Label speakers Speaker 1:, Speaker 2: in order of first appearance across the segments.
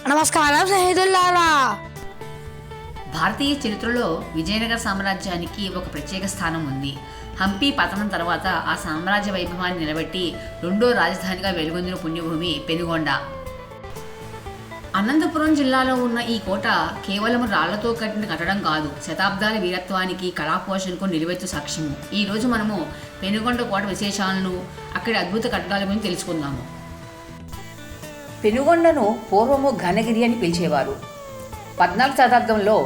Speaker 1: నమస్కారం స్నేహితులారా.
Speaker 2: భారతీయ చరిత్రలో విజయనగర సామ్రాజ్యానికి ఒక ప్రత్యేక స్థానం ఉంది. హంపి పతనం తర్వాత ఆ సామ్రాజ్య వైభవాన్ని నిలబెట్టి రెండో రాజధానిగా వెలుగొందిన పుణ్యభూమి పెనుగొండ. అనంతపురం జిల్లాలో ఉన్న ఈ కోట కేవలం రాళ్లతో కట్టిన కట్టడం కాదు, శతాబ్దాల వీరత్వానికి, కళాపోషణకు నిలువెత్తు సాక్ష్యము. ఈ రోజు మనము పెనుగొండ కోట విశేషాలను, అక్కడి అద్భుత కట్టడాల గురించి తెలుసుకుందాము. పెనుగొండను పూర్వము ఘనగిరి అని పిలిచేవారు. 14వ శతాబ్దంలో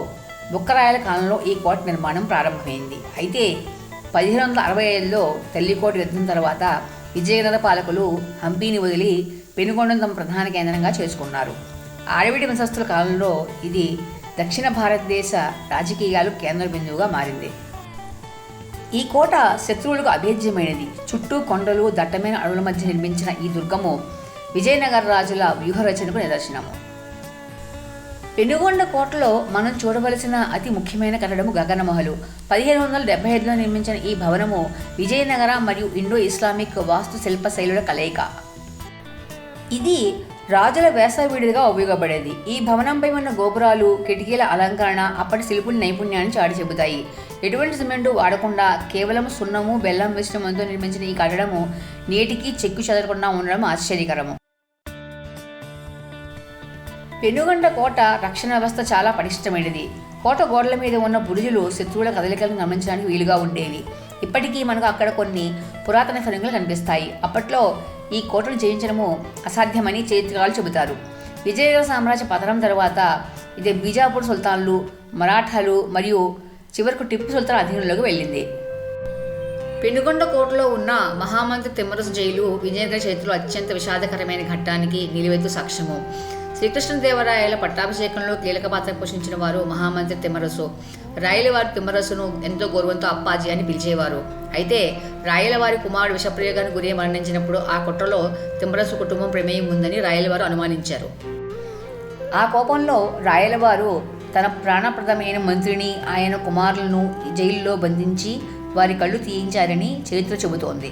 Speaker 2: బుక్కరాయల కాలంలో ఈ కోట నిర్మాణం ప్రారంభమైంది. అయితే 1565లో తల్లికోట యుద్ధం తర్వాత విజయనగర పాలకులు హంపీని వదిలి పెనుగొండను తమ ప్రధాన కేంద్రంగా చేసుకున్నారు. ఆడవిడి వంశస్థుల కాలంలో ఇది దక్షిణ భారతదేశ రాజకీయాలు కేంద్ర బిందువుగా మారింది. ఈ కోట శత్రువులకు అభేద్యమైనది. చుట్టూ కొండలు, దట్టమైన అడవుల మధ్య నిర్మించిన ఈ దుర్గము విజయనగర రాజుల వ్యూహరచనకు నిదర్శనము. పెనుగొండ కోటలో మనం చూడవలసిన అతి ముఖ్యమైన కట్టడము గగనమహలు. 1575లో నిర్మించిన ఈ భవనము విజయనగర మరియు ఇండో ఇస్లామిక్ వాస్తు శిల్ప శైలుల కలయిక. ఇది రాజుల వేసవిడిగా ఉపయోగపడేది. ఈ భవనంపై ఉన్న గోపురాలు, కిటికీల అలంకరణ అప్పటి శిల్పుల నైపుణ్యాన్ని చాటి చెబుతాయి. ఎటువంటి సిమెంటు వాడకుండా కేవలం సున్నము, బెల్లం మిశ్రమంతో నిర్మించిన ఈ కట్టడము నేటికి చెక్కు చెదరకుండా ఉండడం ఆశ్చర్యకరము. పెనుగొండ కోట రక్షణ వ్యవస్థ చాలా పటిష్టమైనది. కోట గోడల మీద ఉన్న బురుజులు శత్రువుల కదలికలను గమనించడానికి వీలుగా ఉండేవి. ఇప్పటికీ మనకు అక్కడ కొన్ని పురాతన ఫిరంగులు కనిపిస్తాయి. అప్పట్లో ఈ కోటను జయించడము అసాధ్యమని చరిత్రకారులు చెబుతారు. విజయనగర సామ్రాజ్య పతనం తర్వాత ఇది బీజాపూర్ సుల్తాన్లు, మరాఠాలు మరియు చివరకు టిప్పు సుల్తాన్ అధీనంలోకి వెళ్ళింది. పెనుగొండ కోటలో ఉన్న మహామంత్రి తిమ్మరసు జైలు విజయనగర చరిత్రలో అత్యంత విషాదకరమైన ఘట్టానికి నిలువెత్తు సాక్ష్యము. శ్రీకృష్ణదేవరాయల పట్టాభిషేకంలో కీలక పాత్ర పోషించిన వారు మహామంత్రి తిమ్మరసు. రాయలవారి తిమ్మరసును ఎంతో గౌరవంతో అప్పాజీ అని పిలిచేవారు. అయితే రాయలవారి కుమారుడు విషప్రయోగానికి గురి మరణించినప్పుడు ఆ కుట్రలో తిమ్మరసు కుటుంబం ప్రమేయం ఉందని రాయలవారు అనుమానించారు. ఆ కోపంలో రాయలవారు తన ప్రాణప్రదమైన మంత్రిని, ఆయన కుమారులను జైలులో బంధించి వారి కళ్ళు తీయించారని చరిత్ర చెబుతోంది.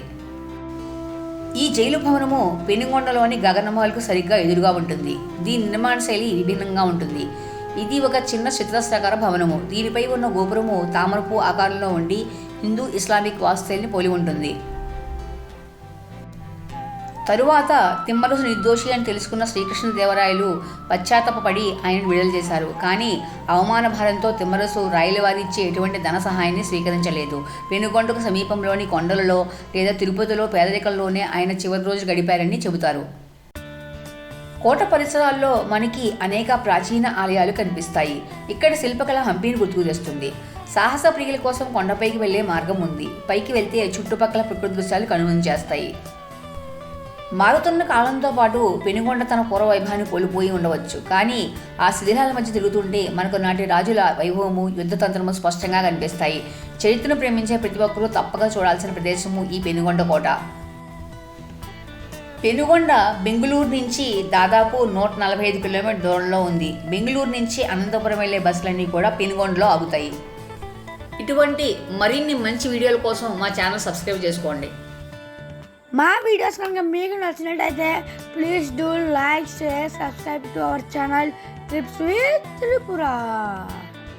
Speaker 2: ఈ జైలు భవనము పెనుగొండలోని గగనమహల్కు సరిగ్గా ఎదురుగా ఉంటుంది. దీని నిర్మాణ శైలి విభిన్నంగా ఉంటుంది. ఇది ఒక చిన్న చతురస్రాకార భవనము. దీనిపై ఉన్న గోపురము తామరపు ఆకారంలో ఉండి హిందూ ఇస్లామిక్ వాస్తుశైలిని పోలి ఉంటుంది. తరువాత తిమ్మరసు నిర్దోషి అని తెలుసుకున్న శ్రీకృష్ణదేవరాయలు పశ్చాత్తాపపడి ఆయనను విడుదల చేశారు. కానీ అవమాన భారంతో తిమ్మరసు రాయలవారి ఇచ్చే ఎటువంటి ధన సహాయాన్ని స్వీకరించలేదు. పెనుగొండకు సమీపంలోని కొండలలో లేదా తిరుపతిలో పేదరికంలోనే ఆయన చివరి రోజు గడిపారని చెబుతారు. కోట పరిసరాల్లో మనకి అనేక ప్రాచీన ఆలయాలు కనిపిస్తాయి. ఇక్కడ శిల్పకళ హంపీని గుర్తుకు తెస్తుంది. సాహస ప్రియుల కోసం కొండపైకి వెళ్లే మార్గం ఉంది. పైకి వెళ్తే చుట్టుపక్కల ప్రకృతి దృశ్యాలు కనుగొంచేస్తాయి. మారుతున్న కాలంతో పాటు పెనుగొండ తన పూర్వ వైభవాన్ని కోల్పోయి ఉండవచ్చు. కానీ ఆ శిథిలాల మధ్య తిరుగుతుంటే మనకు నాటి రాజుల వైభవము, యుద్ధతంత్రము స్పష్టంగా కనిపిస్తాయి. చరిత్రను ప్రేమించే ప్రతి ఒక్కరూ తప్పక చూడాల్సిన ప్రదేశము ఈ పెనుగొండ కోట. పెనుగొండ బెంగుళూరు నుంచి దాదాపు 145 కిలోమీటర్ దూరంలో ఉంది. బెంగుళూరు నుంచి అనంతపురం వెళ్లే బస్సులన్నీ కూడా పెనుగొండలో ఆగుతాయి. ఇటువంటి మరిన్ని మంచి వీడియోల కోసం మా ఛానల్ సబ్స్క్రైబ్ చేసుకోండి.
Speaker 1: మా వీడియోస్ కనుక మీకు నచ్చినట్టయితే please do like, share, subscribe to our channel trips with Tripura.